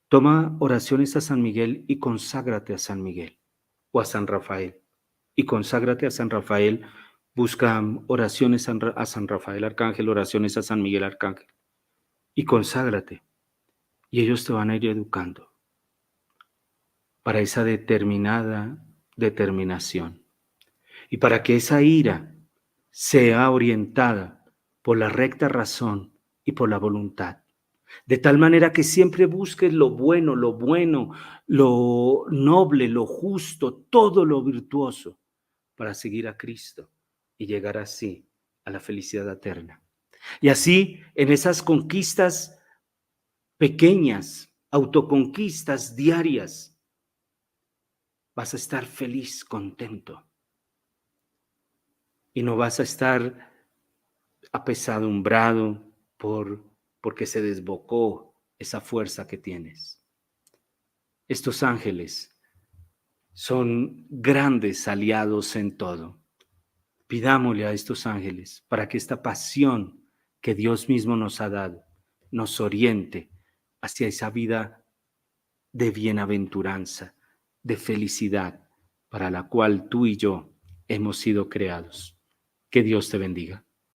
S1: Toma oraciones a San Miguel y conságrate a San Miguel o a San Rafael. Y conságrate a San Rafael, busca oraciones a San Rafael Arcángel, oraciones a San Miguel Arcángel. Y conságrate. Y ellos te van a ir educando para esa determinada determinación. Y para que esa ira sea orientada por la recta razón y por la voluntad. De tal manera que siempre busques lo bueno, lo noble, lo justo, todo lo virtuoso para seguir a Cristo y llegar así a la felicidad eterna. Y así, en esas conquistas pequeñas, autoconquistas diarias, vas a estar feliz, contento. Y no vas a estar apesadumbrado porque se desbocó esa fuerza que tienes. Estos ángeles son grandes aliados en todo. Pidámosle a estos ángeles para que esta pasión que Dios mismo nos ha dado nos oriente hacia esa vida de bienaventuranza, de felicidad, para la cual tú y yo hemos sido creados. Que Dios te bendiga.